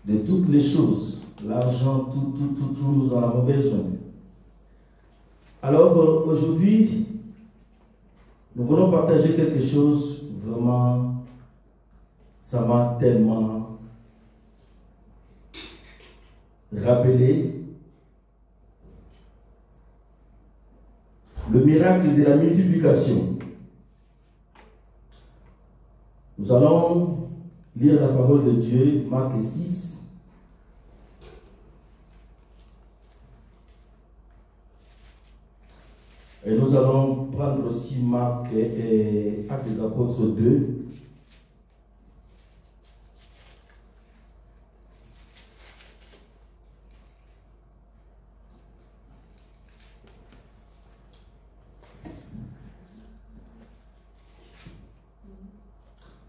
de toutes les choses. L'argent, tout, nous en avons besoin. Alors aujourd'hui, nous voulons partager quelque chose, vraiment, ça m'a tellement rappelé le miracle de la multiplication. Nous allons lire la parole de Dieu, Marc 6. Et nous allons prendre aussi Marc et Actes des Apôtres 2.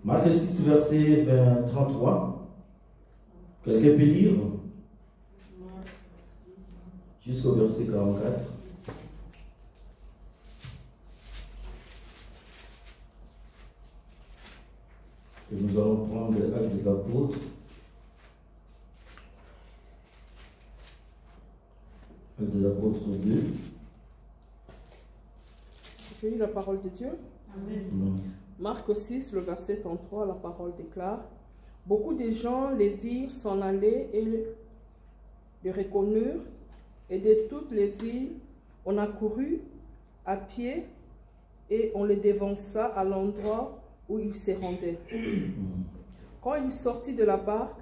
Marc 6, verset 33. Quelqu'un peut lire jusqu'au verset 44. Et nous allons prendre Actes des Apôtres. Actes des Apôtres 2. Je lis la parole de Dieu. Amen. Marc 6, le verset 33, la parole déclare: beaucoup de gens les virent s'en aller et les reconnurent, et de toutes les villes on accourut à pied et on les dévança à l'endroit où ils se rendaient. Quand il sortit de la barque,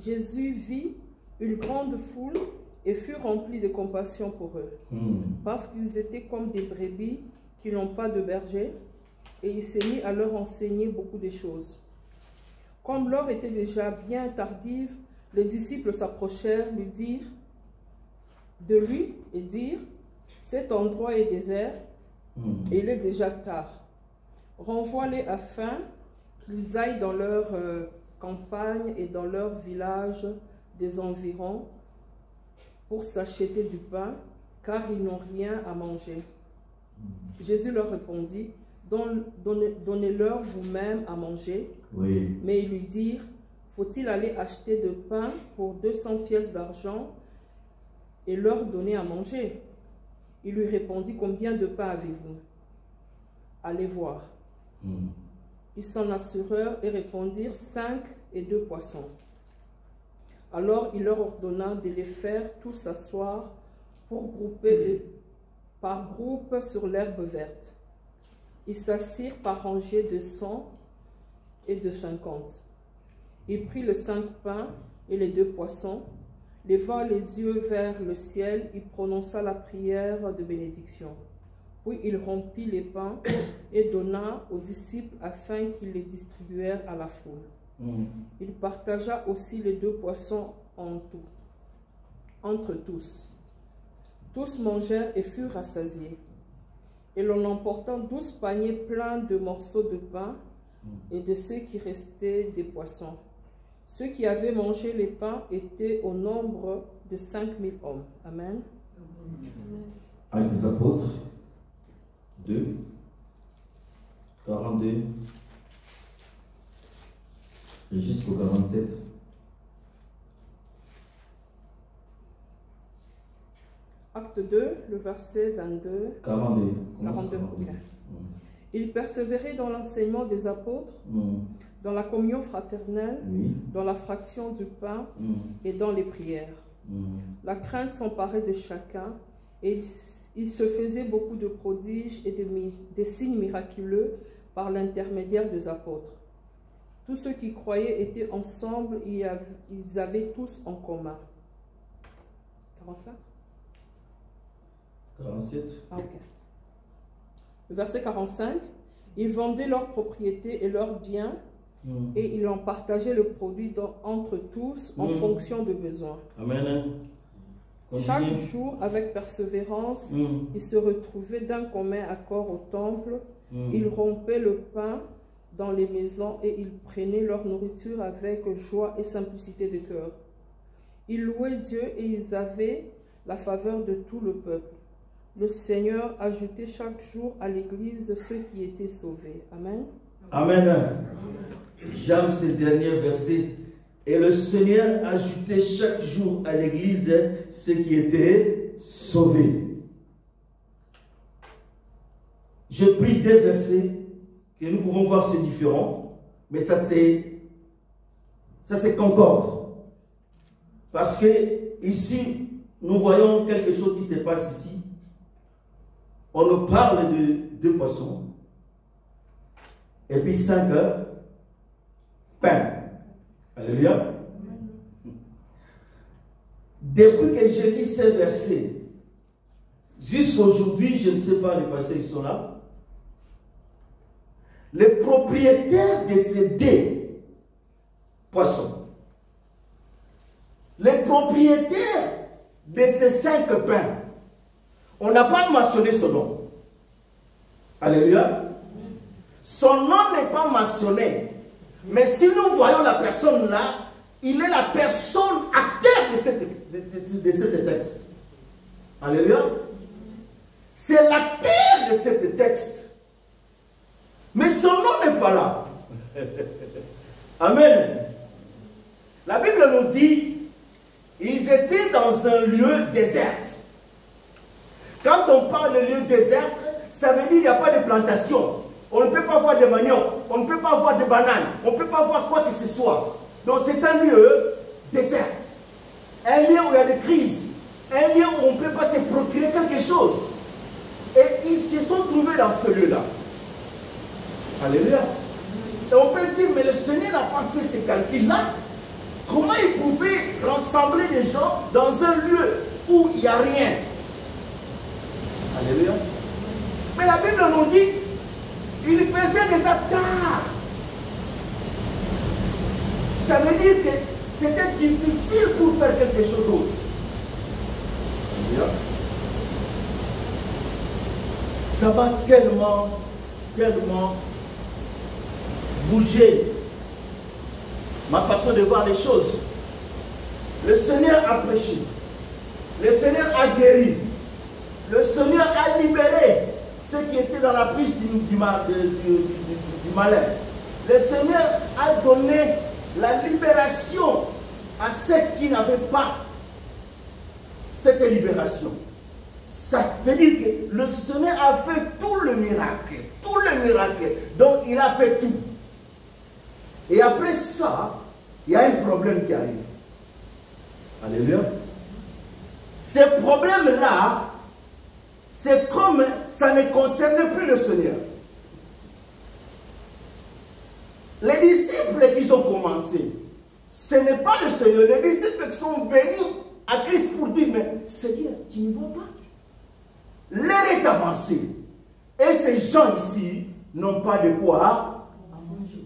Jésus vit une grande foule et fut rempli de compassion pour eux, parce qu'ils étaient comme des brebis qui n'ont pas de berger, et il s'est mis à leur enseigner beaucoup de choses. Comme l'heure était déjà bien tardive, les disciples s'approchèrent de lui et dirent: cet endroit est désert, et il est déjà tard. Renvoie-les afin qu'ils aillent dans leur campagne et dans leurs villages des environs pour s'acheter du pain, car ils n'ont rien à manger. Jésus leur répondit: donnez-leur vous-même à manger. Oui. Mais ils lui dirent: faut-il aller acheter de pain pour 200 pièces d'argent et leur donner à manger? Il lui répondit: combien de pain avez-vous? Allez voir. Ils s'en assurèrent et répondirent: 5 et 2 poissons. Alors il leur ordonna de les faire tous s'asseoir par groupe sur l'herbe verte. Ils s'assirent par rangées de 100 et de 50. Il prit les 5 pains et les 2 poissons, leva les yeux vers le ciel, il prononça la prière de bénédiction. Puis il rompit les pains et donna aux disciples afin qu'ils les distribuèrent à la foule. Il partagea aussi les 2 poissons entre tous. Tous mangèrent et furent rassasiés. Et l'on emporta 12 paniers pleins de morceaux de pain et de ceux qui restaient des poissons. Ceux qui avaient mangé les pains étaient au nombre de 5000 hommes. Amen. Actes des Apôtres 2, 42 et jusqu'au 47. Acte 2, le verset 22. 42. 42, ok. Il persévérait dans l'enseignement des apôtres, dans la communion fraternelle, dans la fraction du pain et dans les prières. La crainte s'emparait de chacun et il se faisait beaucoup de prodiges et des signes miraculeux par l'intermédiaire des apôtres. Tous ceux qui croyaient étaient ensemble et ils avaient tous en commun. 44 47. Ah, ok. Le verset 45, ils vendaient leurs propriétés et leurs biens et ils en partageaient le produit entre tous en fonction de besoins. Amen. Chaque jour, avec persévérance, ils se retrouvaient d'un commun accord au temple. Ils rompaient le pain dans les maisons et ils prenaient leur nourriture avec joie et simplicité de cœur. Ils louaient Dieu et ils avaient la faveur de tout le peuple. Le Seigneur ajoutait chaque jour à l'Église ceux qui étaient sauvés. Amen. Amen. J'aime ce dernier verset. Et le Seigneur ajoutait chaque jour à l'église ceux qui étaient sauvés. Je pris des versets que nous pouvons voir, c'est différent, mais ça c'est concorde. Parce que ici, nous voyons quelque chose qui se passe ici. On nous parle de 2 poissons et puis 5 pains. Alléluia. Depuis que j'ai lu ces versets, jusqu'à aujourd'hui, je ne sais pas les versets qui sont là, les propriétaires de ces 2 poissons, les propriétaires de ces 5 pains, on n'a pas mentionné son nom. Alléluia. Son nom n'est pas mentionné. Mais si nous voyons la personne là, il est la personne acteur de ce texte. Alléluia. C'est l'acteur de ce texte. Mais son nom n'est pas là. Amen. La Bible nous dit, ils étaient dans un lieu désert. Quand on parle de lieu désert, ça veut dire qu'il n'y a pas de plantation. On ne peut pas voir de manioc, on ne peut pas voir de bananes, on ne peut pas voir quoi que ce soit. Donc c'est un lieu désert. Un lieu où il y a des crises. Un lieu où on ne peut pas se procurer quelque chose. Et ils se sont trouvés dans ce lieu-là. Alléluia. Et on peut dire, mais le Seigneur n'a pas fait ces calculs-là. Comment il pouvait rassembler des gens dans un lieu où il n'y a rien? Alléluia. Mais la Bible nous dit, il faisait déjà tard. Ça veut dire que c'était difficile pour faire quelque chose d'autre. Alléluia. Ça va tellement bouger ma façon de voir les choses. Le Seigneur a prêché. Le Seigneur a guéri. Le Seigneur a libéré ceux qui étaient dans la prise du malin. Le Seigneur a donné la libération à ceux qui n'avaient pas cette libération. Ça veut dire que le Seigneur a fait tout le miracle. Tout le miracle. Donc il a fait tout. Et après ça, il y a un problème qui arrive. Alléluia. Ce problème-là, c'est comme ça ne concerne plus le Seigneur. Les disciples qui ont commencé, ce n'est pas le Seigneur. Les disciples qui sont venus à Christ pour dire, mais Seigneur, tu ne vois pas? L'heure est avancée. Et ces gens ici n'ont pas de quoi à manger.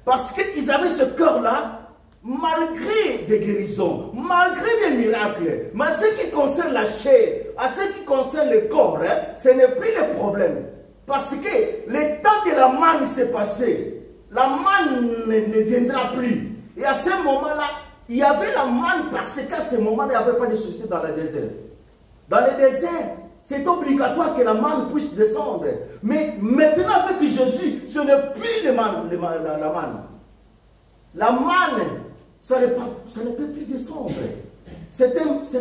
Parce qu'ils avaient ce cœur-là, malgré des guérisons, malgré des miracles, mais ce qui concerne la chair, à ce qui concerne le corps, ce n'est plus le problème. Parce que le temps de la manne s'est passé. La manne ne viendra plus. Et à ce moment-là, il y avait la manne parce qu'à ce moment-là, il n'y avait pas de société dans le désert. Dans le désert, c'est obligatoire que la manne puisse descendre. Mais maintenant, avec Jésus, ce n'est plus la manne. La manne, ça ne peut plus descendre. C'est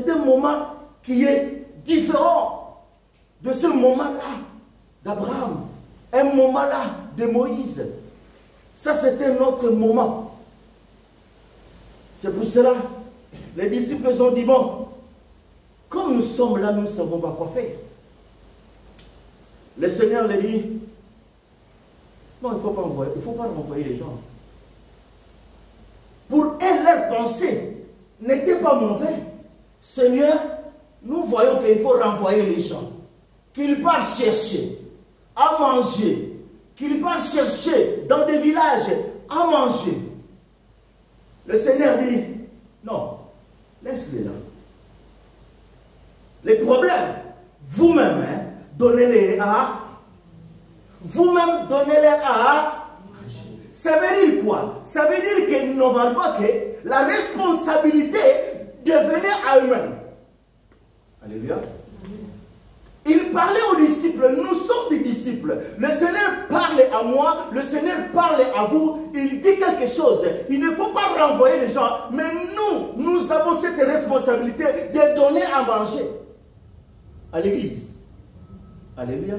un moment qui est différent de ce moment-là d'Abraham. Un moment-là de Moïse. Ça, c'est un autre moment. C'est pour cela, les disciples ont dit, bon, comme nous sommes là, nous ne savons pas quoi faire. Le Seigneur leur dit, non, il ne faut pas renvoyer les gens. Pour eux, leur pensée n'était pas mauvaise. Seigneur, nous voyons qu'il faut renvoyer les gens. Qu'ils partent chercher à manger. Qu'ils partent chercher dans des villages à manger. Le Seigneur dit, non, laisse-les là. Les problèmes, vous-même, donnez-les à. Vous-même, donnez-les à. Ça veut dire quoi? Ça veut dire que normalement, que la responsabilité devenait à eux-mêmes. Alléluia. Il parlait aux disciples, nous sommes des disciples. disciples. Le Seigneur parle à moi, le Seigneur parle à vous. Il dit quelque chose. Il ne faut pas renvoyer les gens. Mais nous avons cette responsabilité de donner à manger à l'église. Alléluia.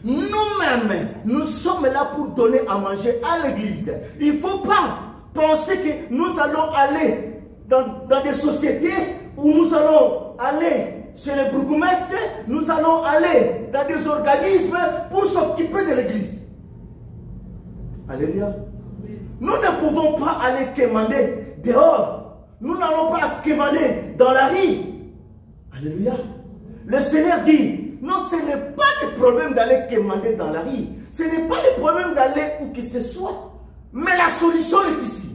Nous-mêmes, nous sommes là pour donner à manger à l'église. Il ne faut pas penser que nous allons aller dans des sociétés où nous allons aller chez les bourgmestres, nous allons aller dans des organismes pour s'occuper de l'église. Alléluia. Nous ne pouvons pas aller quémander dehors. Nous n'allons pas quémander dans la rue. Alléluia. Le Seigneur dit, non, ce n'est pas le problème d'aller quémander dans la rue. Ce n'est pas le problème d'aller où que ce soit. Mais la solution est ici.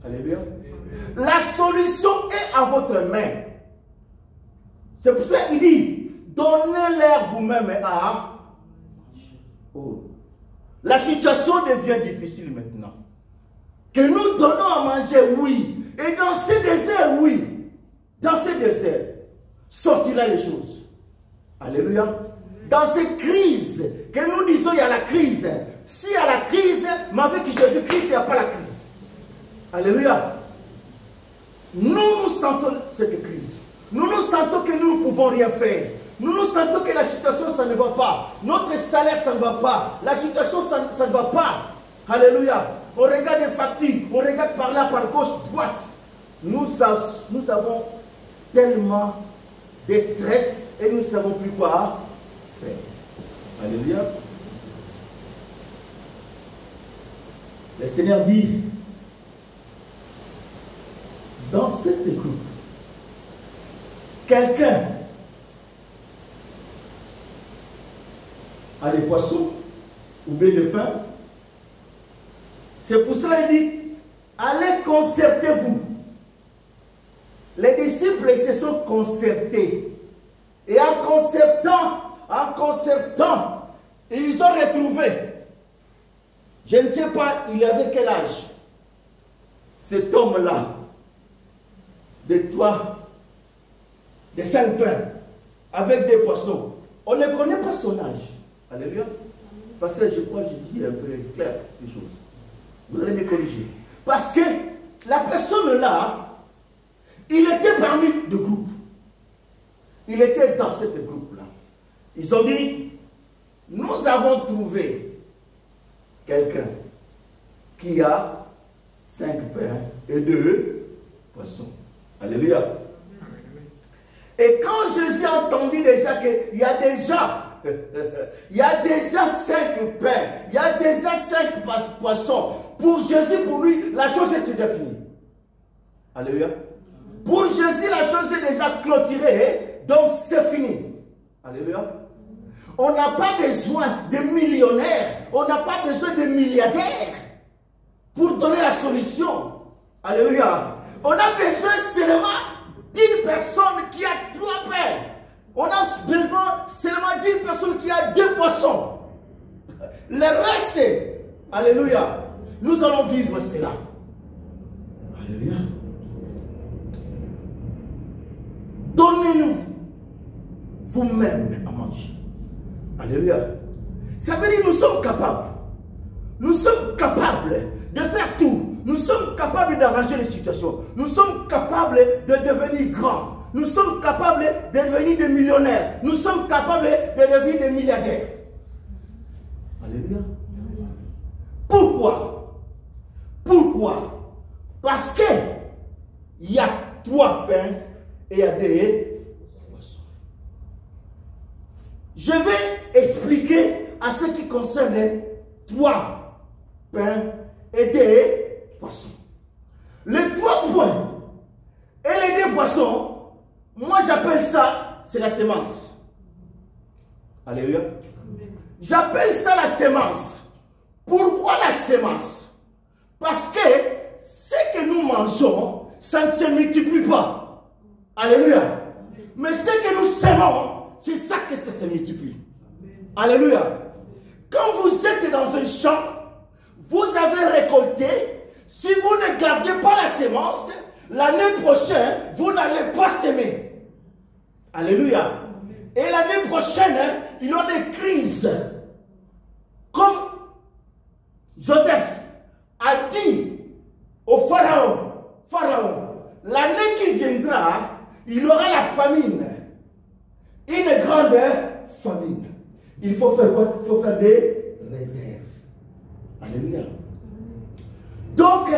Alléluia. La solution est à votre main. C'est pour cela qu'il dit, donnez-leur vous-même à... Oh. La situation devient difficile maintenant. Que nous donnons à manger, oui. Et dans ce désert, oui. Dans ce désert, sortira les choses. Alléluia. Dans ces crises, que nous disons, il y a la crise. S'il y a la crise, mais avec Jésus-Christ, il n'y a pas la crise. Alléluia. Nous sentons cette crise. Nous sentons que nous ne pouvons rien faire. Nous sentons que la situation, ça ne va pas. Notre salaire, ça ne va pas. La situation, ça ne va pas. Alléluia. On regarde les factures. On regarde par là, par gauche, droite. Nous avons tellement de stress et nous ne savons plus quoi faire. Alléluia. Le Seigneur dit, dans cette groupe, quelqu'un a des poissons ou bien de pain. C'est pour cela qu'il dit, allez concertez-vous. Les disciples ils se sont concertés. Et en concertant, ils ont retrouvé. Je ne sais pas, il avait quel âge. Cet homme-là, de 5 pains, avec des poissons. On ne connaît pas son âge. Alléluia. Parce que je crois que je dis un peu clair les choses. Vous allez me corriger. Parce que la personne-là, il était parmi deux groupes. Il était dans ce groupe-là. Ils ont dit, nous avons trouvé quelqu'un qui a 5 pains et 2 poissons. Alléluia. Et quand Jésus a entendu déjà qu'il y a déjà 5 pains, il y a déjà 5 poissons, pour Jésus, pour lui, la chose est déjà finie. Alléluia. Pour Jésus, la chose est déjà clôturée, donc c'est fini. Alléluia. On n'a pas besoin de millionnaires, on n'a pas besoin de milliardaires pour donner la solution. Alléluia. On a besoin seulement d'une personne qui a 3 pains. On a besoin seulement d'une personne qui a 2 poissons. Le reste, alléluia, nous allons vivre cela. Alléluia. Donnez-nous vous-même à manger. Alléluia. Ça veut dire que nous sommes capables. Nous sommes capables de faire tout. Nous sommes capables d'arranger les situations. Nous sommes capables de devenir grands. Nous sommes capables de devenir des millionnaires. Nous sommes capables de devenir des milliardaires. Alléluia. Pourquoi? Pourquoi? Parce que il y a 3 pains et il y a 2 poissons. Je vais expliquer à ce qui concerne les 3 pains et 2 poissons. Les 3 points et les 2 poissons, moi j'appelle ça, c'est la sémence. Alléluia. J'appelle ça la sémence. Pourquoi la sémence? Parce que ce que nous mangeons, ça ne se multiplie pas. Alléluia. Mais ce que nous sémons, c'est ça que ça se multiplie. Alléluia. Quand vous êtes dans un champ, vous avez récolté. Si vous ne gardez pas la sémence, l'année prochaine, vous n'allez pas s'aimer. Alléluia. Et l'année prochaine, hein, il y aura des crises. Comme Joseph a dit au Pharaon, l'année qui viendra, il y aura la famine. Une grande famine. Il faut faire quoi? Il faut faire des réserves. Alléluia. Donc,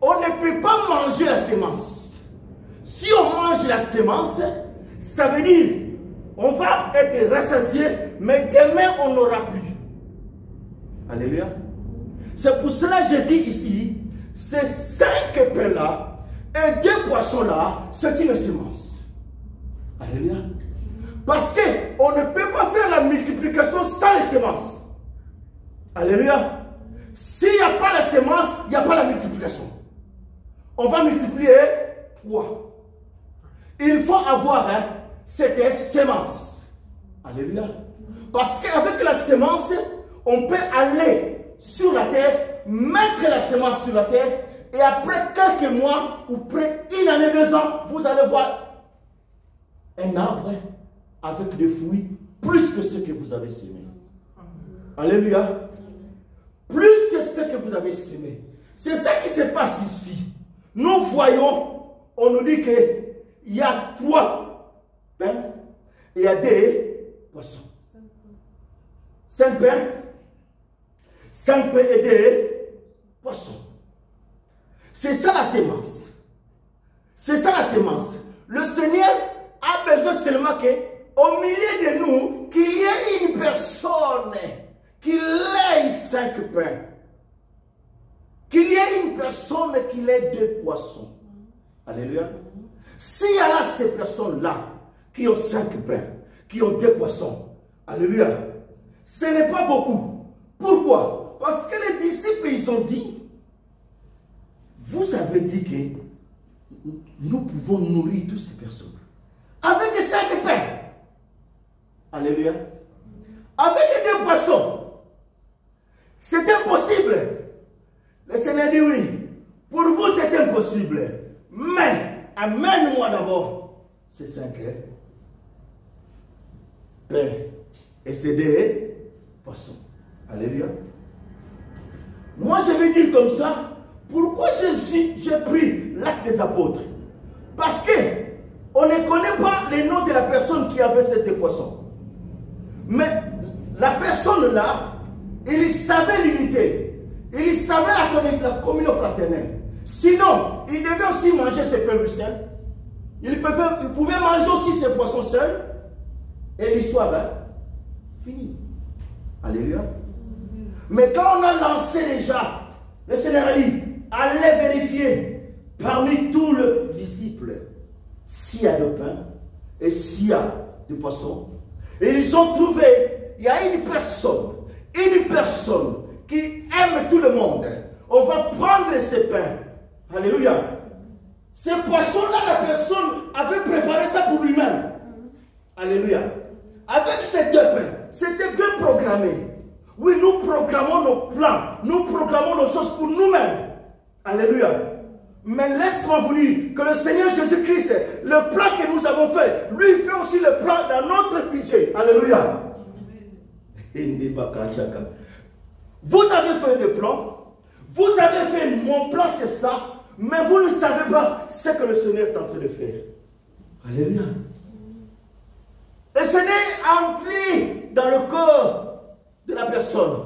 on ne peut pas manger la sémence. Si on mange la sémence, ça veut dire on va être rassasié, mais demain on n'aura plus. Alléluia. C'est pour cela que je dis ici, ces 5 pains-là et 2 poissons-là, c'est une sémence. Alléluia. Parce qu'on ne peut pas faire la multiplication sans les semences. Alléluia. S'il n'y a pas la sémence, il n'y a pas la multiplication. On va multiplier 3. Il faut avoir cette sémence. Alléluia. Parce qu'avec la sémence, on peut aller sur la terre, mettre la sémence sur la terre, et après quelques mois, ou près une année, 2 ans, vous allez voir un arbre avec des fruits plus que ce que vous avez semé. Alléluia. Plus que ce que vous avez semé. C'est ça qui se passe ici. Nous voyons, on nous dit qu'il y a 3 pains et il y a des poissons. 5 pains, 5 pains et des poissons. C'est ça la sémence. C'est ça la sémence. Le Seigneur a besoin seulement qu'au milieu de nous, qu'il y ait une personne qui ait 5 pains. Qu'il y ait une personne qui ait 2 poissons. Alléluia. S'il y a là ces personnes-là qui ont 5 pains, qui ont 2 poissons, alléluia, ce n'est pas beaucoup. Pourquoi? Parce que les disciples, ils ont dit, vous avez dit que nous pouvons nourrir toutes ces personnes avec 5 pains. Alléluia. Avec les 2 poissons. C'est impossible. Le Seigneur dit oui. Pour vous, c'est impossible. Mais, amène-moi d'abord ces 5 pains et ces 2 poissons. Alléluia. Moi, je vais dire comme ça. Pourquoi j'ai pris l'acte des apôtres? Parce que on ne connaît pas les noms de la personne qui avait ces 2 poissons. Mais la personne là, il savait l'unité. Il savait la communion fraternelle. Sinon, il devait aussi manger ses pains seul. Il pouvait manger aussi ses poissons seuls. Et l'histoire finie. Alléluia. Mais quand on a lancé déjà, le Seigneur a dit, allez vérifier parmi tous les disciples s'il y a de pain et s'il y a de poissons. Et ils ont trouvé, il y a une personne qui aime tout le monde. On va prendre ces pains. Alléluia. Ces poissons-là, la personne avait préparé ça pour lui-même. Alléluia. Avec ces 2 pains, c'était bien programmé. Oui, nous programmons nos plans, nous programmons nos choses pour nous-mêmes. Alléluia. Mais laisse-moi vous dire que le Seigneur Jésus-Christ, le plan que nous avons fait, lui il fait aussi le plan dans notre budget. Alléluia. Vous avez fait le plan, vous avez fait mon plan, c'est ça, mais vous ne savez pas ce que le Seigneur est en train de faire. Alléluia. Le Seigneur est entré dans le corps de la personne.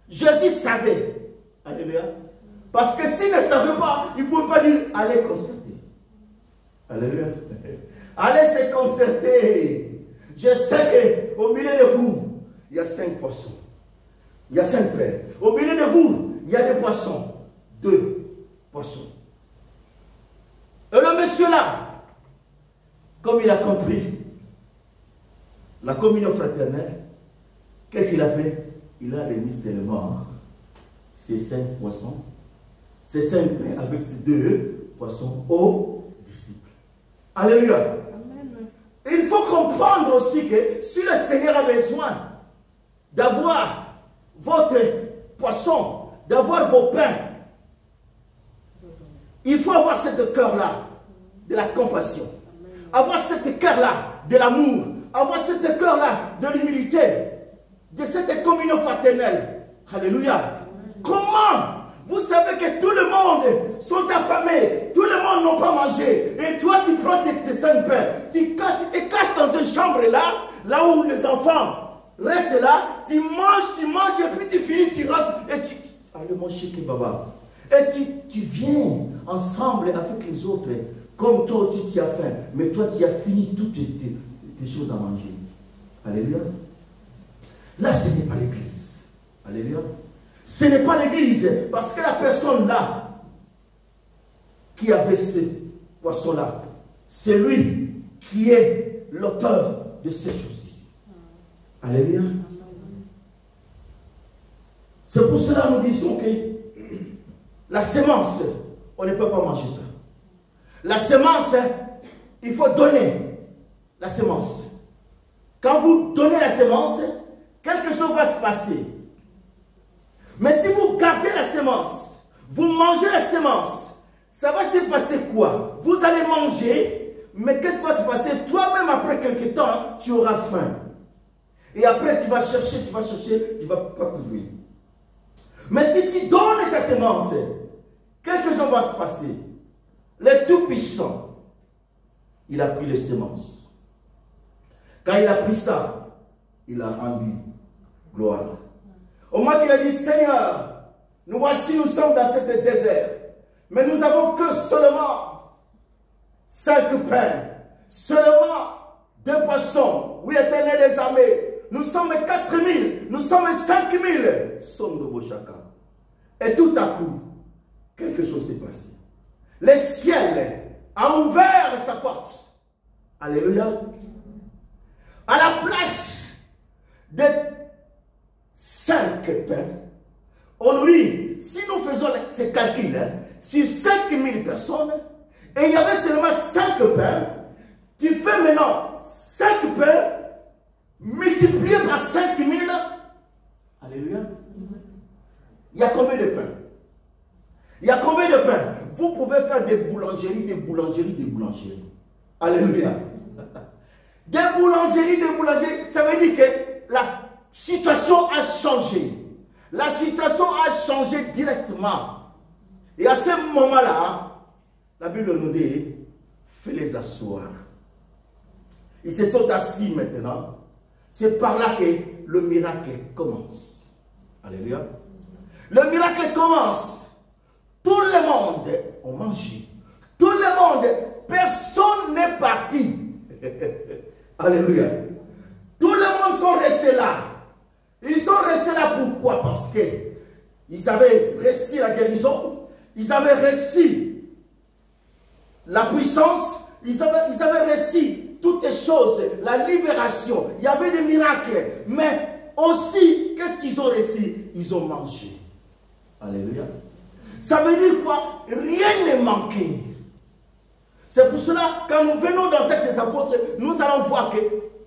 Jésus savait. Alléluia. Parce que s'il ne savait pas, il ne pouvait pas dire allez concerter. Alléluia. Allez se concerter. Je sais qu'au milieu de vous, il y a 5 poissons. Il y a 5 pains. Au milieu de vous, il y a des poissons. 2 poissons. Et le monsieur là, comme il a compris la communion fraternelle, qu'est-ce qu'il a fait? Il a remis seulement ces 5 poissons, ces 5 pains avec ces 2 poissons aux disciples. Alléluia. Amen. Il faut comprendre aussi que si le Seigneur a besoin d'avoir votre poisson, d'avoir vos pains, il faut avoir ce cœur-là de la compassion, avoir ce cœur-là de l'amour, avoir ce cœur-là de l'humilité, de cette communion fraternelle. Alléluia. Comment? Vous savez que tout le monde sont affamés, tout le monde n'a pas mangé. Et toi, tu prends tes 5 pains, tu te caches dans une chambre là où les enfants restent là, tu manges, et puis tu finis, tu rentres, et tu... Allez, mon chéri baba. Et tu viens ensemble avec les autres, comme toi aussi tu as faim, mais toi tu as fini toutes tes choses à manger. Alléluia. Là, ce n'est pas l'église. Alléluia. Ce n'est pas l'église, parce que la personne là, qui avait ce poisson-là, c'est lui qui est l'auteur de ces choses-ci. Alléluia. C'est pour cela que nous disons que la semence, on ne peut pas manger ça. La semence, il faut donner la semence. Quand vous donnez la semence, quelque chose va se passer. Mais si vous gardez la semence, vous mangez la semence, ça va se passer quoi? Vous allez manger, mais qu'est-ce qui va se passer? Toi-même, après quelques temps, tu auras faim. Et après, tu vas chercher, tu ne vas pas trouver. Mais si tu donnes ta semence, quelque chose va se passer. Le Tout-Puissant, il a pris les semences. Quand il a pris ça, il a rendu gloire. Au moment qu'il a dit, Seigneur, nous voici, nous sommes dans cet désert, mais nous n'avons que seulement 5 pains, seulement 2 poissons. Oui, Éternel des armées, nous sommes 4000, nous sommes 5000. Somme de Bochaka. Et tout à coup, quelque chose s'est passé. Le ciel a ouvert sa porte. Alléluia. À la place de 5 pains, on nous dit, si nous faisons ces calculs, sur 5000 personnes, et il y avait seulement 5 pains, tu fais maintenant 5 pains multipliés par 5000. Alléluia. Il y a combien de pains? Il y a combien de pains? Vous pouvez faire des boulangeries, des boulangeries, des boulangeries. Alléluia. Des boulangeries, ça veut dire que la situation a changé. La situation a changé directement. Et à ce moment-là, la Bible nous dit, fais-les asseoir. Ils se sont assis maintenant. C'est par là que le miracle commence. Alléluia. Le miracle commence. Tout le monde a mangé. Tout le monde, personne n'est parti. Alléluia. Tout le monde sont restés là. Ils sont restés là pourquoi? Parce que ils avaient reçu la guérison, ils avaient reçu la puissance, ils avaient reçu toutes les choses, la libération. Il y avait des miracles. Mais aussi, qu'est-ce qu'ils ont reçu? Ils ont mangé. Alléluia. Ça veut dire quoi? Rien n'est manqué. C'est pour cela, quand nous venons dans cette des apôtres, nous allons voir que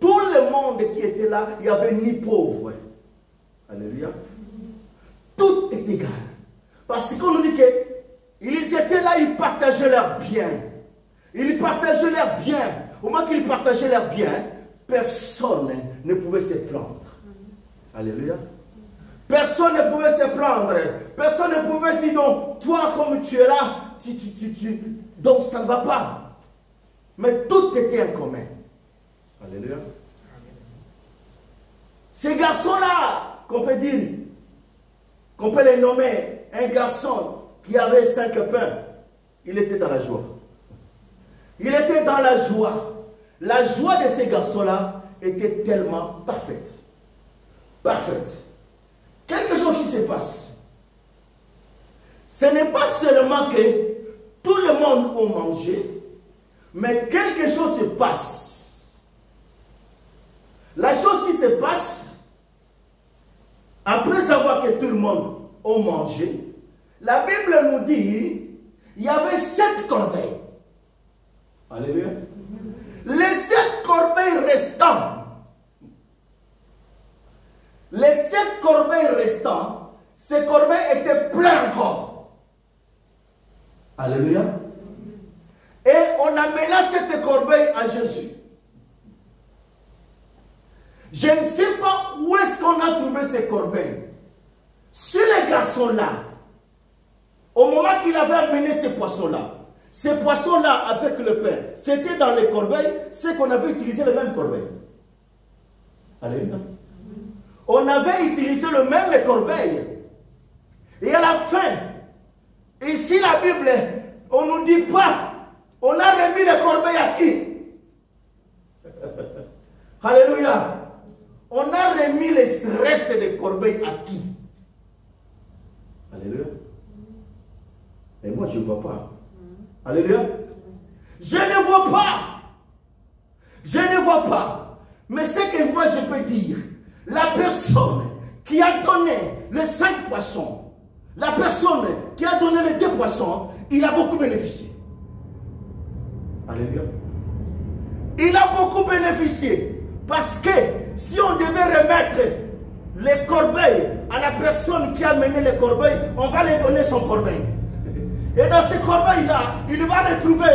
tout le monde qui était là, il n'y avait ni pauvre. Alléluia. Tout est égal. Parce qu'on nous dit qu'ils étaient là, ils partageaient leurs biens. Ils partageaient leurs biens. Au moment qu'ils partageaient leurs biens, personne ne pouvait se plaindre. Alléluia. Personne ne pouvait se plaindre. Personne ne pouvait dire, donc, toi, comme tu es là, donc ça ne va pas. Mais tout était en commun. Alléluia. Ces garçons-là, qu'on peut dire, qu'on peut les nommer, un garçon qui avait 5 pains, il était dans la joie. Il était dans la joie. La joie de ces garçons-là était tellement parfaite. Parfaite. Quelque chose qui se passe. Ce n'est pas seulement que tout le monde a mangé, mais quelque chose se passe. La chose qui se passe, après avoir que tout le monde a mangé, la Bible nous dit, il y avait 7 corbeilles. Alléluia. Les 7 corbeilles restants, ces corbeilles étaient pleines encore. Alléluia. Et on amena cette corbeille à Jésus. Je ne sais pas où est-ce qu'on a trouvé ces corbeilles. Sur les garçons-là, au moment qu'il avait amené ces poissons-là avec le pain, c'était dans les corbeilles, c'est qu'on avait utilisé le même corbeille. Alléluia. On avait utilisé le même corbeille. Et à la fin, ici la Bible, on ne nous dit pas, on a remis les corbeilles à qui? Alléluia. On a remis les restes des corbeilles à qui? Alléluia. Et moi, je ne vois pas. Alléluia. Je ne vois pas. Je ne vois pas. Mais ce que moi, je peux dire, la personne qui a donné les 5 poissons, la personne qui a donné les 2 poissons, il a beaucoup bénéficié. Alléluia. Il a beaucoup bénéficié. Parce que si on devait remettre les corbeilles à la personne qui a mené les corbeilles, on va lui donner son corbeille. Et dans ces corbeilles-là, il va retrouver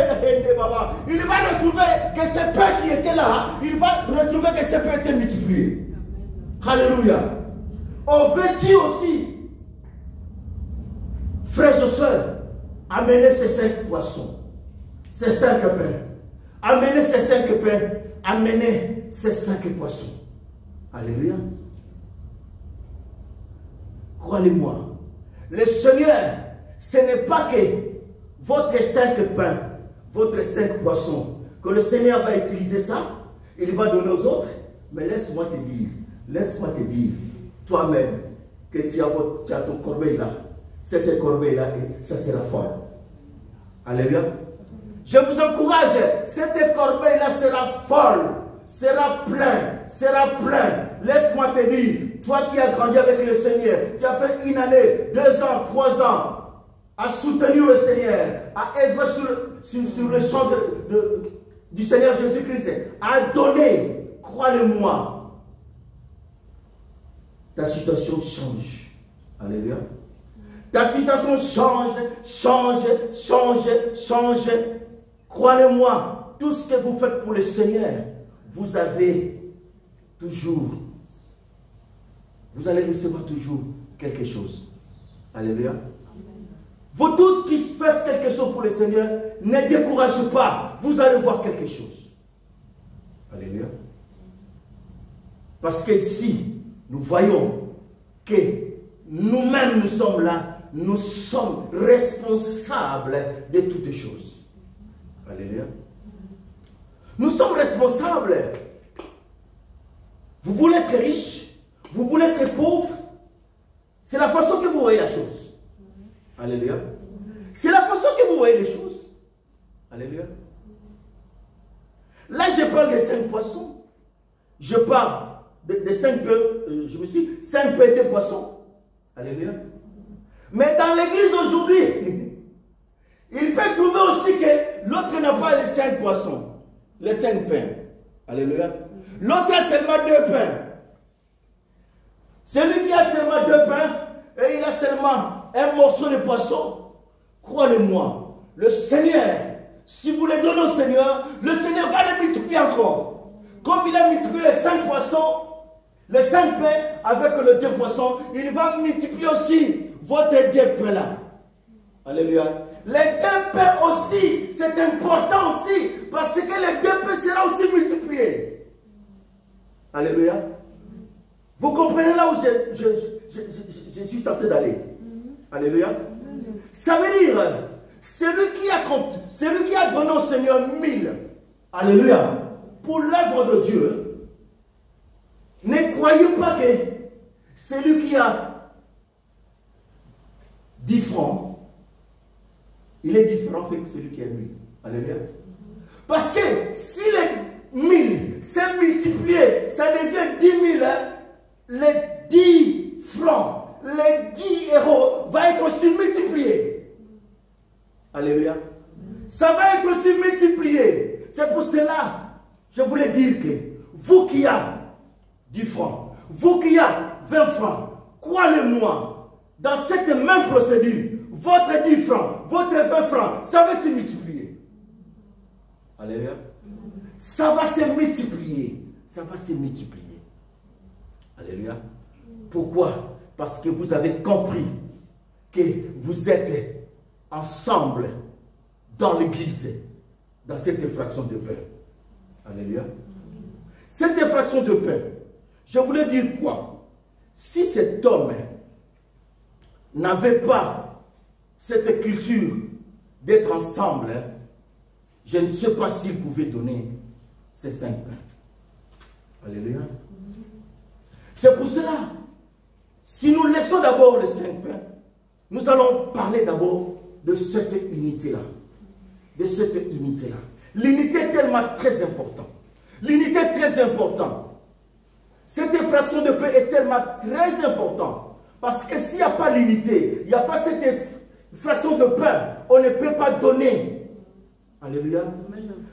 que ces pains qui étaient là, il va retrouver que ces pains étaient multipliés. Alléluia. On veut dire aussi, frères et sœurs, amenez ces 5 poissons, ces 5 pains. Amenez ces 5 pains, amenez ces 5 poissons. Alléluia. Croyez-moi, le Seigneur, ce n'est pas que votre 5 pains, votre 5 poissons, que le Seigneur va utiliser ça, il va donner aux autres. Mais laisse-moi te dire, toi-même, que tu as ton corbeille là. Cette corbeille là, ça sera fort. Alléluia. Je vous encourage, cette corbeille là sera folle, sera plein. Laisse-moi te dire, toi qui as grandi avec le Seigneur, tu as fait 1 année, 2 ans, 3 ans à soutenir le Seigneur, à œuvrer sur le champ du Seigneur Jésus-Christ, à donner, crois-le-moi, ta situation change. Alléluia. Ta situation change. Croyez-moi, tout ce que vous faites pour le Seigneur, vous allez recevoir toujours quelque chose. Alléluia. Vous tous qui faites quelque chose pour le Seigneur, ne découragez pas, vous allez voir quelque chose. Alléluia. Parce que ici, nous voyons que nous-mêmes nous sommes là, nous sommes responsables de toutes choses. Alléluia. Nous sommes responsables. Vous voulez être riche, vous voulez être pauvre, c'est la façon que vous voyez la chose. Alléluia. C'est la façon que vous voyez les choses. Alléluia. Là, je parle des 5 poissons. Je parle des 5 peu, 5 peu de poissons. Alléluia. Mais dans l'église aujourd'hui, il peut trouver aussi que l'autre n'a pas les 5 poissons, les 5 pains. Alléluia. L'autre a seulement 2 pains. Celui qui a seulement 2 pains et il a seulement un morceau de poisson. Croyez-moi, le Seigneur, si vous le donnez au Seigneur, le Seigneur va le multiplier encore. Comme il a multiplié les 5 poissons, les 5 pains avec les 2 poissons, il va multiplier aussi votre 2 pains là. Alléluia. Les 2 pains aussi, c'est important aussi, parce que les 2 pains seront aussi multipliés. Alléluia. Vous comprenez là où je suis tenté d'aller. Alléluia. Ça veut dire, celui qui a donné au Seigneur 1000, alléluia, pour l'œuvre de Dieu, ne croyez pas que celui qui a 10 francs, il est différent que celui qui a 1000. Alléluia. Parce que si les 1000 c'est multiplié, ça devient 10 000, les 10 francs, les 10 euros va être aussi multiplié. Alléluia. Ça va être aussi multiplié. C'est pour cela, je voulais dire que vous qui avez 10 francs, vous qui avez 20 francs, croyez-moi, dans cette même procédure, votre 10 francs, votre 20 francs, ça va se multiplier. Alléluia. Ça va se multiplier. Ça va se multiplier. Alléluia. Pourquoi? Parce que vous avez compris que vous êtes ensemble dans l'église, dans cette effraction de pain. Alléluia. Cette effraction de pain, je voulais dire quoi? Si cet homme n'avait pas cette culture d'être ensemble, je ne sais pas s'il pouvait donner ces 5 pains. Alléluia. C'est pour cela, si nous laissons d'abord les 5 pains, nous allons parler d'abord de cette unité-là. De cette unité-là. L'unité est tellement très importante. L'unité est très importante. Cette effraction de pain est tellement très importante. Parce que s'il n'y a pas l'unité, il n'y a pas cette effraction de pain, on ne peut pas donner. Alléluia.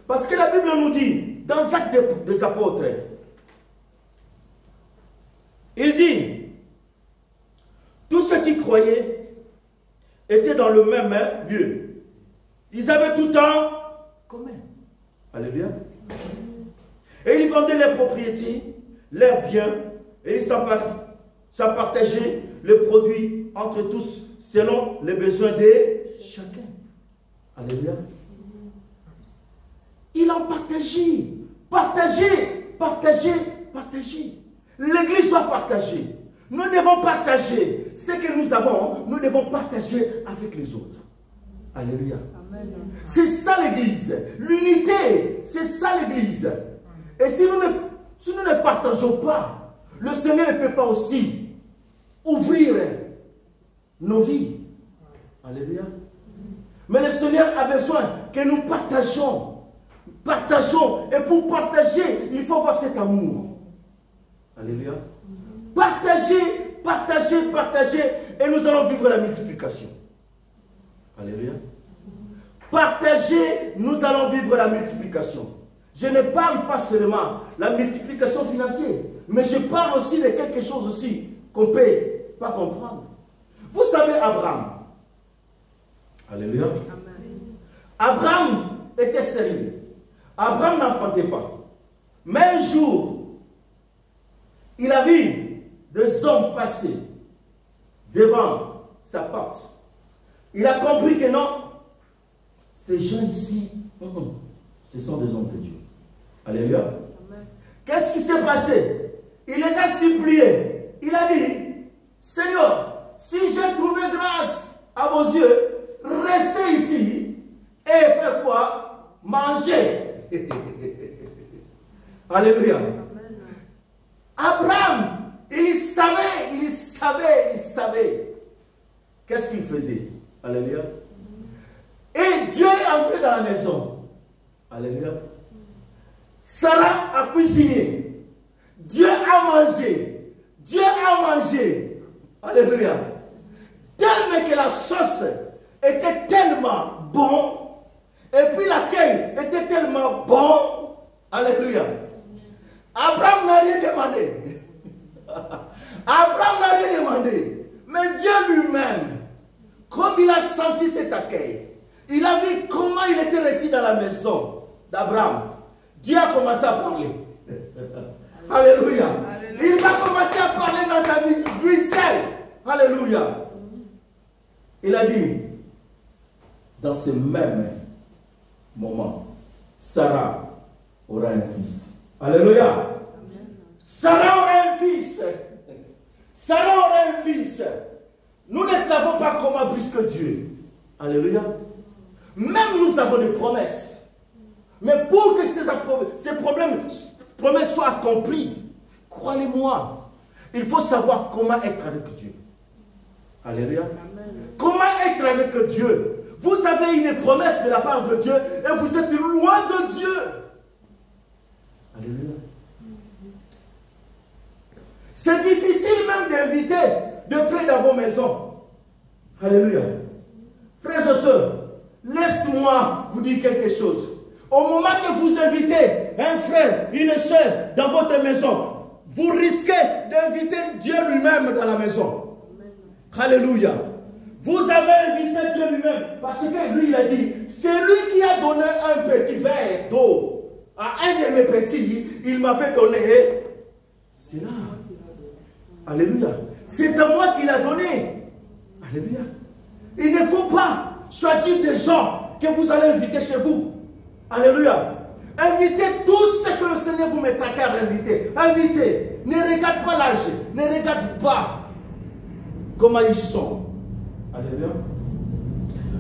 Parce que la Bible nous dit, dans Actes des Apôtres, il dit, tous ceux qui croyaient étaient dans le même lieu. Ils avaient tout en commun. Alléluia. Et ils vendaient leurs propriétés, leurs biens, et ils s'en partageaient les produits entre tous, selon les besoins de chacun. Alléluia. Il en partageait. Partager, partager, partager. L'Église doit partager. Nous devons partager ce que nous avons, nous devons partager avec les autres. Alléluia. C'est ça l'Église. L'unité, c'est ça l'Église. Et si nous ne partageons pas, le Seigneur ne peut pas aussi ouvrir nos vies. Alléluia. Mais le Seigneur a besoin que nous partageons. Partageons. Et pour partager, il faut avoir cet amour. Alléluia. Partagez, partagez, partagez. Et nous allons vivre la multiplication. Alléluia. Partagez, nous allons vivre la multiplication. Je ne parle pas seulement de la multiplication financière, mais je parle aussi de quelque chose aussi qu'on ne peut pas comprendre. Vous savez Abraham. Alléluia. Abraham était sérieux. Abraham n'enfantait pas. Mais un jour, il a vu des hommes passer devant sa porte. Il a compris que non, ces gens ici, ce sont des hommes de Dieu. Alléluia. Qu'est-ce qui s'est passé? Il les a suppliés. Il a dit, Seigneur, si j'ai trouvé grâce à vos yeux, restez ici et faites quoi? Manger. Alléluia. Abraham, il savait. Qu'est-ce qu'il faisait? Alléluia. Et Dieu est entré dans la maison. Alléluia. Sarah a cuisiné. Dieu a mangé. Dieu a mangé. Alléluia. Tellement que la sauce était tellement bonne. Et puis l'accueil était tellement bon. Alléluia. Abraham n'a rien demandé. Abraham n'a rien demandé. Mais Dieu lui-même, comme il a senti cet accueil, il a vu comment il était resté dans la maison d'Abraham. Dieu a commencé à parler. Alléluia. Il va commencer à parler dans ta vie, lui seul. Alléluia. Il a dit, dans ce même moment, Sarah aura un fils. Alléluia. Sarah aura un fils. Sarah aura un fils. Nous ne savons pas comment brusque Dieu. Alléluia. Même nous avons des promesses. Mais pour que ces promesses soient accomplies, croyez-moi, il faut savoir comment être avec Dieu. Alléluia. Amen. Comment être avec Dieu? Vous avez une promesse de la part de Dieu et vous êtes loin de Dieu. Alléluia. C'est difficile même d'inviter des frères dans vos maisons. Alléluia. Frères et sœurs, laisse-moi vous dire quelque chose. Au moment que vous invitez un frère, une sœur dans votre maison, vous risquez d'inviter Dieu lui-même dans la maison. Alléluia. Vous avez invité Dieu lui-même parce que lui, il a dit, c'est lui qui a donné un petit verre d'eau à un de mes petits. Il m'avait donné cela. Alléluia. C'est à moi qu'il a donné. Alléluia. Il ne faut pas choisir des gens que vous allez inviter chez vous. Alléluia. Invitez tout ce que le Seigneur vous mettra à cœur d'inviter. Invitez. Ne regarde pas l'âge. Ne regarde pas comment ils sont. Alléluia.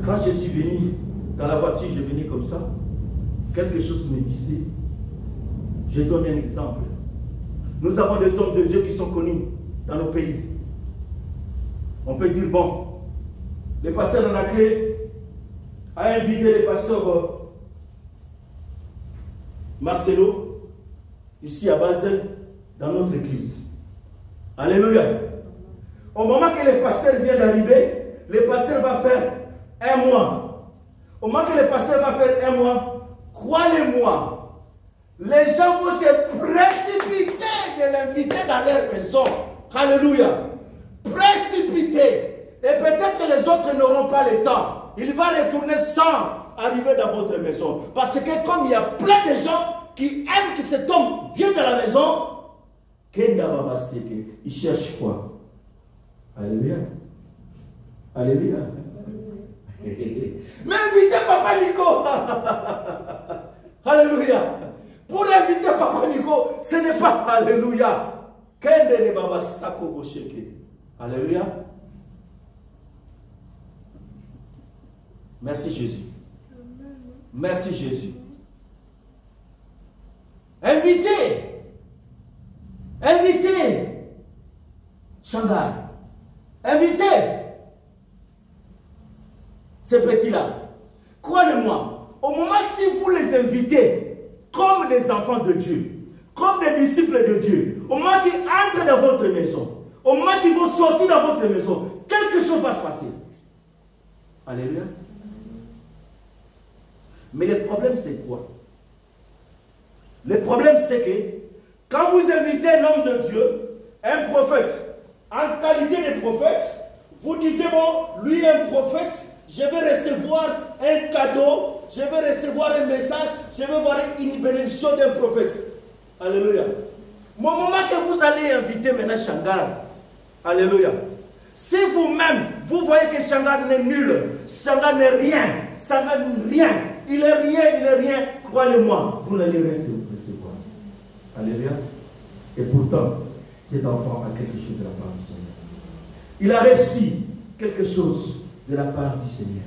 Quand je suis venu dans la voiture, je venais comme ça. Quelque chose me disait. Je donne un exemple. Nous avons des hommes de Dieu qui sont connus dans nos pays. On peut dire, bon, le pasteur Anaclé a invité le pasteur Marcelo, ici à Basel, dans notre église. Alléluia. Au moment que le pasteur vient d'arriver, le pasteur va faire un mois. Au moment que le pasteur va faire un mois, croyez-moi, les gens vont se précipiter de l'inviter dans leur maison. Alléluia. Précipiter. Et peut-être que les autres n'auront pas le temps. Il va retourner sans arriver dans votre maison. Parce que comme il y a plein de gens qui aiment que cet homme vienne dans la maison, il cherche quoi? Alléluia. Alléluia. Mais invitez Papa Nico. Alléluia. Pour inviter Papa Nico, ce n'est pas Alléluia. Alléluia. Merci Jésus. Merci Jésus. Invitez. Invitez. Shanghai. Invitez. Ces petits-là. Croyez-moi, au moment si vous les invitez comme des enfants de Dieu, comme des disciples de Dieu, au moment qu'ils entrent dans votre maison, au moment qu'ils vont sortir dans votre maison, quelque chose va se passer. Alléluia. Mais le problème, c'est quoi? Le problème, c'est que quand vous invitez un homme de Dieu, un prophète, en qualité de prophète, vous disiez, bon, lui est un prophète, je vais recevoir un cadeau, je vais recevoir un message, je vais voir une bénédiction d'un prophète. Alléluia. Au moment que vous allez inviter maintenant Shangar, alléluia. Si vous-même, vous voyez que Shangar n'est nul, Shangar n'est rien, Shangar n'est rien, il est rien, croyez-moi, vous n'allez rien recevoir. Alléluia. Et pourtant, cet enfant a quelque chose de la part du Seigneur. Il a reçu quelque chose de la part du Seigneur.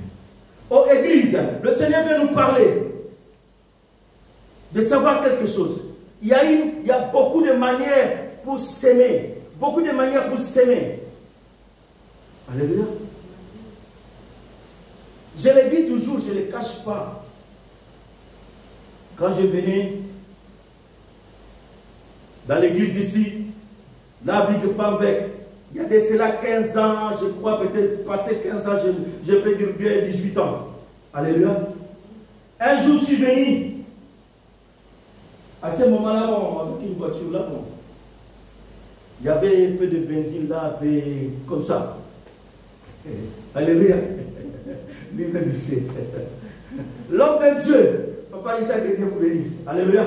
Oh Église, le Seigneur veut nous parler de savoir quelque chose. Il y a beaucoup de manières pour s'aimer. Beaucoup de manières pour s'aimer. Alléluia. Je le dis toujours, je ne le cache pas. Quand je venais dans l'église ici, la Big Femme Vec, il y a de cela 15 ans, je crois peut-être passé 15 ans, je peux dire bien 18 ans. Alléluia. Un jour, je suis venu. À ce moment-là, bon, avec une voiture là, bon, il y avait un peu de benzine là, un peu comme ça. Alléluia. Lui-même il sait. L'homme de Dieu, Papa Richard, que Dieu vous bénisse. Alléluia.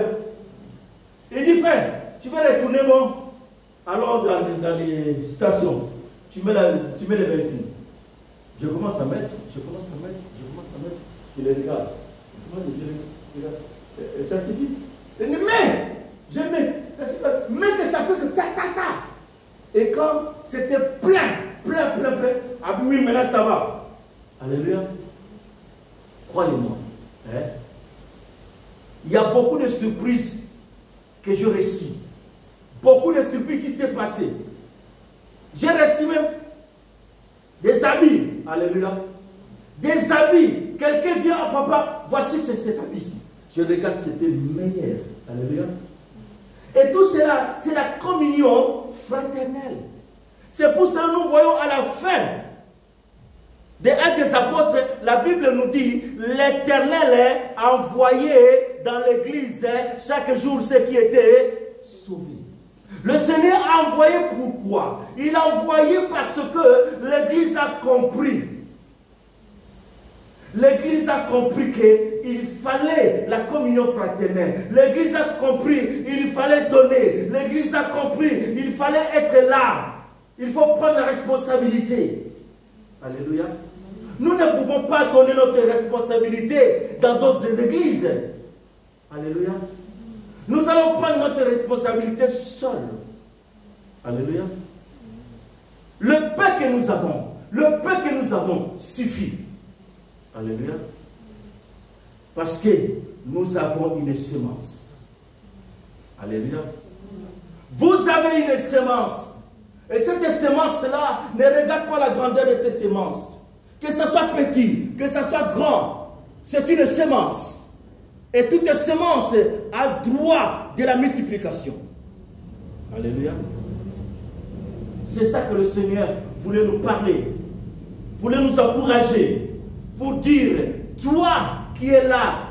Il dit, frère, tu vas retourner, bon, alors dans les stations, tu mets les benzines. Je commence à mettre, je les regarde. Ça suffit. Il dit, mais, je mets, ça suffit. Mais que ça fait que ta. Et quand c'était plein. Ah oui, maintenant ça va. Alléluia. Croyez-moi. Hein? Il y a beaucoup de surprises que je reçus. Beaucoup de surprises qui s'est passé. J'ai reçu même des habits. Alléluia. Des habits. Quelqu'un vient à papa. Voici cet habit-ci. Je regarde, c'était meilleur. Alléluia. Et tout cela, c'est la communion fraternelle. C'est pour ça que nous voyons à la fin des Actes des Apôtres, la Bible nous dit, l'Éternel a envoyé dans l'église chaque jour ceux qui étaient sauvés. Le Seigneur a envoyé pourquoi? Il a envoyé parce que l'église a compris. L'église a compris qu'il fallait la communion fraternelle. L'église a compris qu'il fallait donner. L'église a compris qu'il fallait être là. Il faut prendre la responsabilité. Alléluia. Nous ne pouvons pas donner notre responsabilité dans d'autres églises. Alléluia. Nous allons prendre notre responsabilité seuls. Alléluia. Le peu que nous avons suffit. Alléluia. Parce que nous avons une semence. Alléluia. Vous avez une semence. Et cette semence-là ne regarde pas la grandeur de ces semences. Que ce soit petit, que ce soit grand, c'est une semence. Et toute semence a droit de la multiplication. Alléluia. C'est ça que le Seigneur voulait nous parler, voulait nous encourager pour dire, toi qui es là,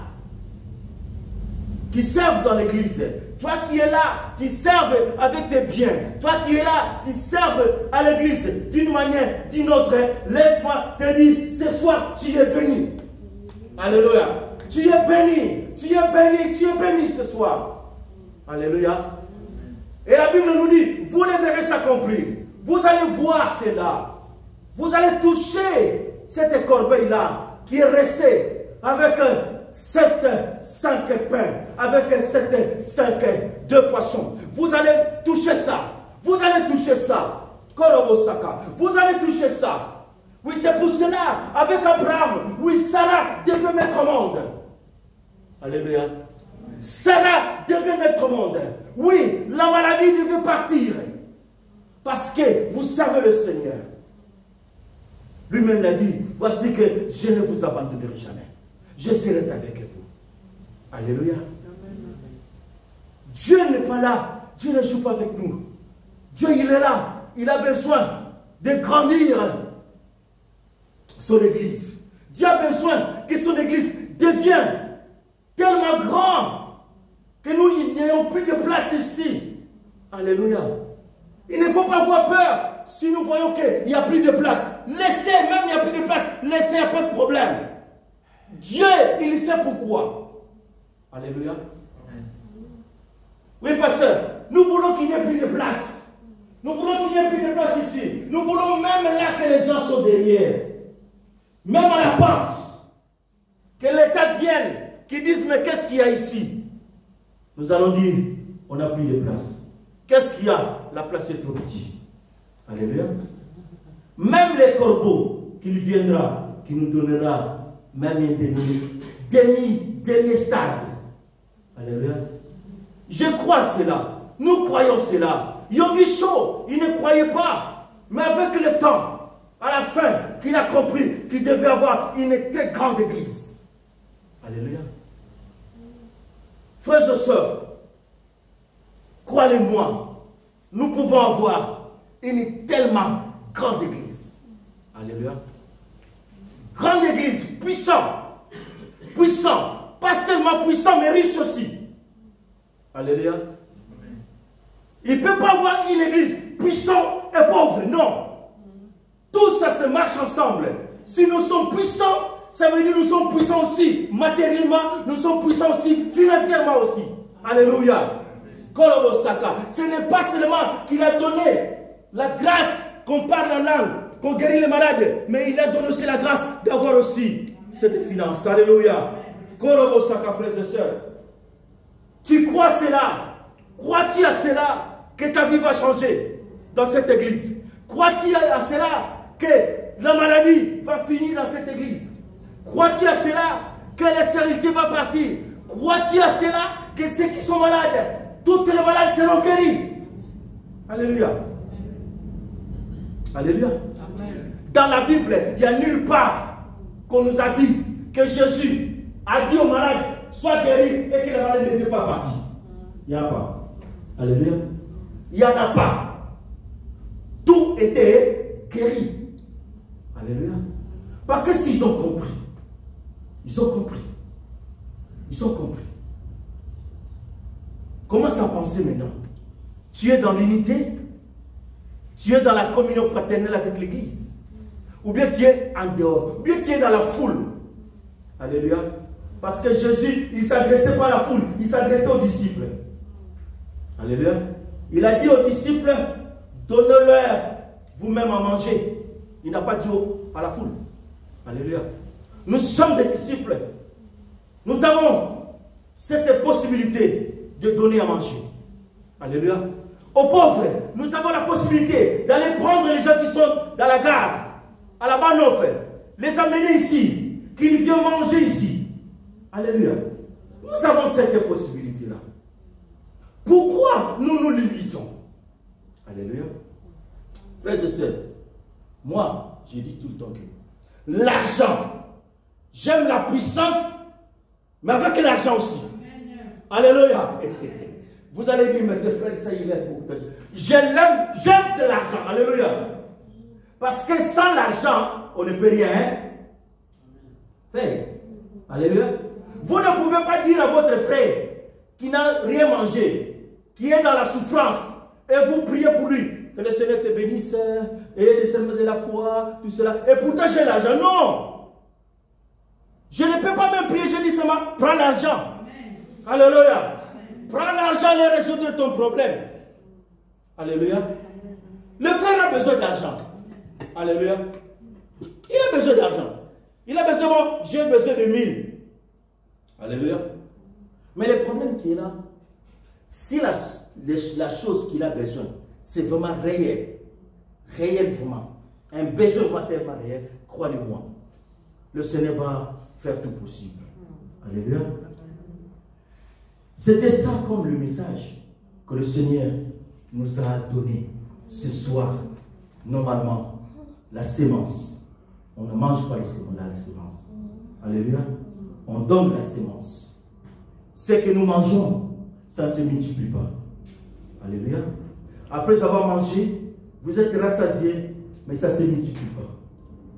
qui serves dans l'église, toi qui es là, qui serves avec tes biens, toi qui es là, qui serves à l'église d'une manière, d'une autre, laisse-moi te dire, ce soir, tu es béni. Alléluia. Tu es béni, tu es béni, tu es béni ce soir. Alléluia. Et la Bible nous dit, vous le verrez s'accomplir. Vous allez voir cela. Vous allez toucher cette corbeille-là qui est restée avec 7, 5 pains, avec 7, 5, 2 poissons. Vous allez toucher ça. Vous allez toucher ça. Korobosaka. Vous allez toucher ça. Oui, c'est pour cela, avec Abraham, oui, Sarah devait mettre au monde. Alléluia. Sarah devait mettre au monde. Oui, la maladie devait partir. Parce que vous savez le Seigneur. Lui-même l'a dit, voici que je ne vous abandonnerai jamais. Je serai avec vous. Alléluia. Dieu n'est pas là. Dieu ne joue pas avec nous. Dieu, il est là. Il a besoin de grandir son église. Dieu a besoin que son église devienne tellement grand que nous n'ayons plus de place ici. Alléluia. Il ne faut pas avoir peur si nous voyons qu'il n'y a plus de place. Laissez, même il n'y a plus de place, laissez, il n'y a pas de problème. Dieu, il sait pourquoi. Alléluia. Oui, pasteur, nous voulons qu'il n'y ait plus de place. Nous voulons qu'il n'y ait plus de place ici. Nous voulons même là que les gens sont derrière. Même à la porte. Que l'État vienne, qu'ils disent, mais qu'est-ce qu'il y a ici? Nous allons dire, on n'a plus de place. Qu'est-ce qu'il y a? La place est trop petite. Alléluia. Même les corbeaux qu'il viendra, qui nous donnera même un demi stade. Alléluia. Je crois cela. Nous croyons cela. Yogisho, il ne croyait pas. Mais avec le temps, à la fin, qu'il a compris qu'il devait avoir une très grande église. Alléluia. Frères et sœurs, croyez-moi, nous pouvons avoir une tellement grande église. Alléluia. Grande église, puissant. Puissant. Pas seulement puissant, mais riche aussi. Alléluia. Il ne peut pas avoir une église puissante et pauvre. Non. Tout ça se marche ensemble. Si nous sommes puissants, ça veut dire que nous sommes puissants aussi. Matériellement, nous sommes puissants aussi. Financièrement aussi. Alléluia. Ce n'est pas seulement qu'il a donné la grâce qu'on parle la langue, qu'on guérit les malades, mais il a donné aussi la grâce d'avoir aussi cette finance. Alléluia. Korobosaka, frères et sœurs. Tu crois cela? Crois-tu à cela que ta vie va changer dans cette église? Crois-tu à cela que la maladie va finir dans cette église? Crois-tu à cela que la stérilité va partir? Crois-tu à cela que ceux qui sont malades, toutes les malades seront guéris? Alléluia. Alléluia. Amen. Dans la Bible, il n'y a nulle part qu'on nous a dit que Jésus a dit aux malades, sois guéris, et que la maladie n'était pas partie. Il n'y a pas. Alléluia. Il n'y en a pas. Tout était guéri. Alléluia. Parce que s'ils ont compris, ils ont compris. Ils ont compris. Commence à penser maintenant. Tu es dans l'unité, tu es dans la communion fraternelle avec l'église, ou bien tu es en dehors, ou bien tu es dans la foule. Alléluia. Parce que Jésus, il ne s'adressait pas à la foule, il s'adressait aux disciples. Alléluia. Il a dit aux disciples, donnez-leur vous-même à manger. Il n'a pas dit à la foule. Alléluia. Nous sommes des disciples. Nous avons cette possibilité de donner à manger. Alléluia. Aux pauvres, nous avons la possibilité d'aller prendre les gens qui sont dans la gare, à la Banoff, les amener ici, qu'ils viennent manger ici. Alléluia. Nous avons cette possibilité-là. Pourquoi nous nous limitons? Alléluia. Frères et sœurs, moi, je dis tout le temps que l'argent, j'aime la puissance, mais avec l'argent aussi. Alléluia. Vous allez dire, mais ce frère, ça il est pour toi. J'aime de l'argent. Alléluia. Parce que sans l'argent, on ne peut rien faire. Alléluia. Vous ne pouvez pas dire à votre frère qui n'a rien mangé, qui est dans la souffrance, et vous priez pour lui. Que le Seigneur te bénisse, et le Seigneur de la foi, tout cela. Et pourtant j'ai l'argent. Non. Je ne peux pas même prier, je dis seulement, prends l'argent. Alléluia. Prends l'argent et résoudre ton problème. Alléluia. Le frère a besoin d'argent. Alléluia. Il a besoin d'argent. Il a besoin, bon, j'ai besoin de 1000. Alléluia. Mais le problème qui est là, si la chose qu'il a besoin, c'est vraiment réel. Réel vraiment. Un besoin vraiment tellement réel, croyez-moi. Le Seigneur va faire tout possible. Alléluia. C'était ça comme le message que le Seigneur nous a donné ce soir. Normalement, la sémence. On ne mange pas la sémence. Alléluia. On donne la sémence. Ce que nous mangeons, ça ne se multiplie pas. Alléluia. Après avoir mangé, vous êtes rassasiés, mais ça ne se multiplie pas.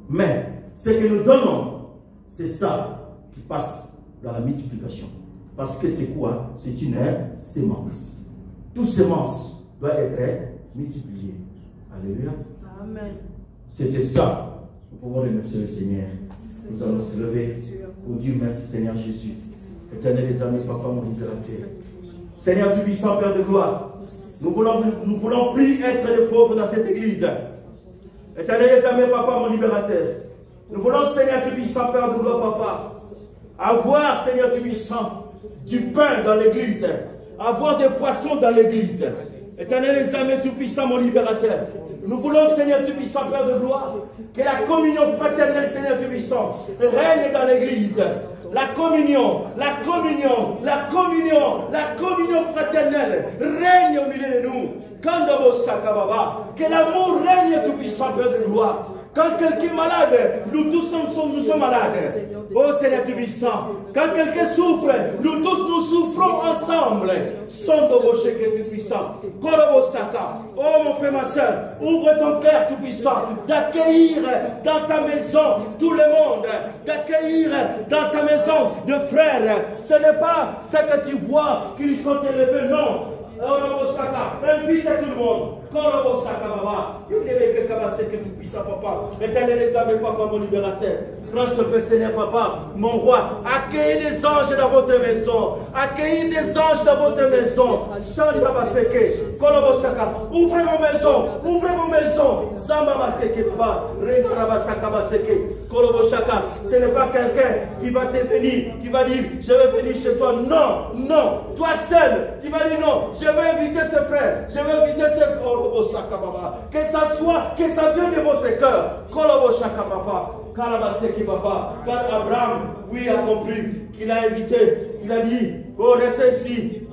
Mais ce que nous donnons, c'est ça qui passe dans la multiplication. Parce que c'est quoi? C'est une sémence. Toute sémence doit être multipliée. Alléluia. Amen. C'était ça. Nous pouvons remercier le Seigneur. Nous allons se lever pour dire merci Seigneur Jésus. Éternel des amis, Papa mon libérateur. Seigneur tout puissant, Père de gloire. Nous voulons plus être des pauvres dans cette église. Éternel des amis, Papa mon libérateur. Nous voulons Seigneur tout puissant, Père de gloire, Papa. Avoir Seigneur tout puissant du pain dans l'église, avoir des poissons dans l'église. Éternel des amis tout-puissant, mon libérateur. Nous voulons, Seigneur tout-puissant, Père de gloire, que la communion fraternelle, Seigneur tout-puissant, règne dans l'église. La communion fraternelle règne au milieu de nous. Que l'amour règne tout-puissant, Père de gloire. Quand quelqu'un est malade, nous tous nous sommes malades. Oh Seigneur tout-puissant, quand quelqu'un souffre, nous tous nous souffrons ensemble. Sondo tout-puissant. Oh mon frère, ma soeur, ouvre ton cœur tout-puissant d'accueillir dans ta maison tout le monde, d'accueillir dans ta maison de frères. Ce n'est pas ce que tu vois qu'ils sont élevés, non. Invite tout le monde. Éternel les amis, Papa, mon libérateur. Grâce au Père Seigneur, Papa, mon roi. Accueillez les anges dans votre maison. Accueillez des anges dans votre maison. Ouvrez vos maisons. Ouvrez vos maisons. Ce n'est pas quelqu'un qui va te venir, qui va dire, je vais venir chez toi. Non, non. Toi seul, tu vas dire non. Je vais inviter ce frère. Je vais inviter ce frère. Que ça soit, que ça vienne de votre cœur. Car Abraham, oui, a compris qu'il a invité, qu'il a dit, oh, restez ici.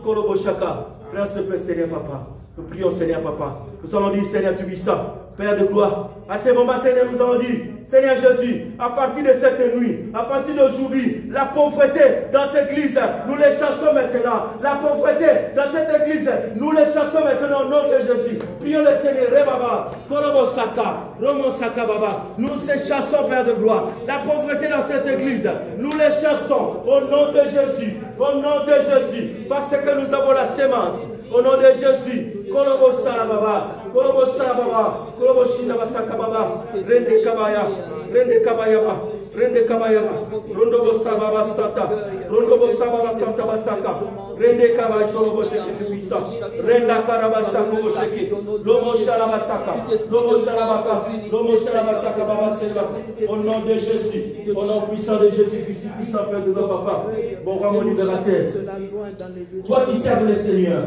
Grâce de Père Seigneur, Papa. Nous prions, Seigneur, Papa. Nous allons dire, Seigneur, tu puissant, Père de gloire. À ce moment, Seigneur, nous allons dire, Seigneur Jésus, à partir de cette nuit, à partir d'aujourd'hui, la pauvreté dans cette église, nous les chassons maintenant. La pauvreté dans cette église, nous les chassons maintenant au nom de Jésus. Prions le Seigneur, Rebaba, Korobosaka, Romosaka Baba. Nous les chassons, Père de gloire. La pauvreté dans cette église, nous les chassons au nom de Jésus. Au nom de Jésus, parce que nous avons la sémence. Au nom de Jésus, Korobosala Baba, Korobosala Baba, Koroboshina Basaka Baba, Rende Kabaya, Rende Kabaya. Rende Kabayaba, Rondobo Sababa Sata, Rondobo Sababa Santa Basaka, Rende Kabay Cholobo Sheki Tupisa, Renda Karabasako Sheki, Lomo Sharabasaka, Lomo Sharabaka, Lomo Sharabasaka Baba Seka, au nom de Jésus, au nom puissant de Jésus-Christ, puissant Père de nos papas, mon roi, mon libérateur. Toi qui serves le Seigneur,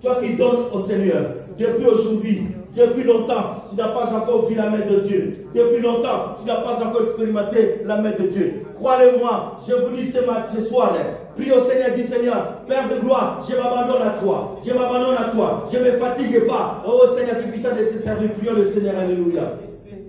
toi qui donnes au Seigneur, depuis aujourd'hui, depuis longtemps, tu n'as pas encore vu la main de Dieu. Depuis longtemps, tu n'as pas encore expérimenté la main de Dieu. Croyez-moi, je vous dis ce soir, prie au Seigneur, dis Seigneur, Père de gloire, je m'abandonne à toi. Je m'abandonne à toi. Je ne me fatigue pas. Oh Seigneur, tu es puissant de te servir. Prions le Seigneur, alléluia.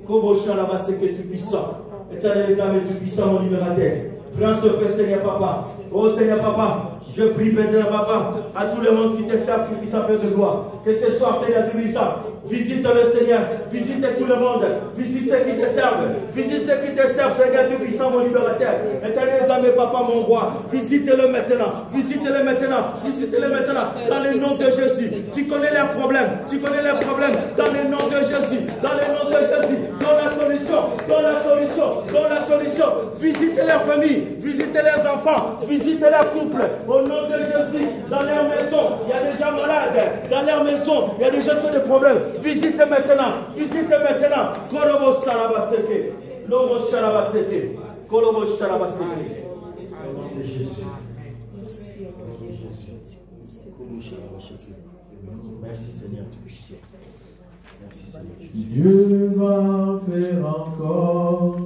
Kobo Shalaba, c'est que tu es puissant. Éternel éternel, tu es puissant, mon libérateur. Prions ce Père, Seigneur, Papa. Oh Seigneur, Papa. Je prie, Père de la Papa, à tout le monde qui te serve, qui puisse Père de gloire. Que ce soir, Seigneur, tu puissant. Visite le Seigneur, visite tout le monde, visite ceux qui te servent, visite ceux qui te servent, Seigneur, tu puissant, mon libérateur. Éternel, mes papa, mon roi, visite-le maintenant, visite-le maintenant, visite-le maintenant, dans le nom de Jésus. Tu connais leurs problèmes, tu connais leurs problèmes, dans le nom de Jésus, dans le nom de Jésus. Donne la solution, donne la solution, donne la solution. Visite leurs familles, visite leurs enfants, visite leurs couples. Au nom de Jésus, dans leur maison, il y a des gens malades. Dans leur maison, il y a des gens qui ont des problèmes. Visite maintenant, visite maintenant. Korobo Sharabaseke, Lobo Sharabaseke, Korobo Sharabaseke. Au nom de Jésus. Merci Seigneur, tu puisses. Merci Seigneur. Dieu va faire encore.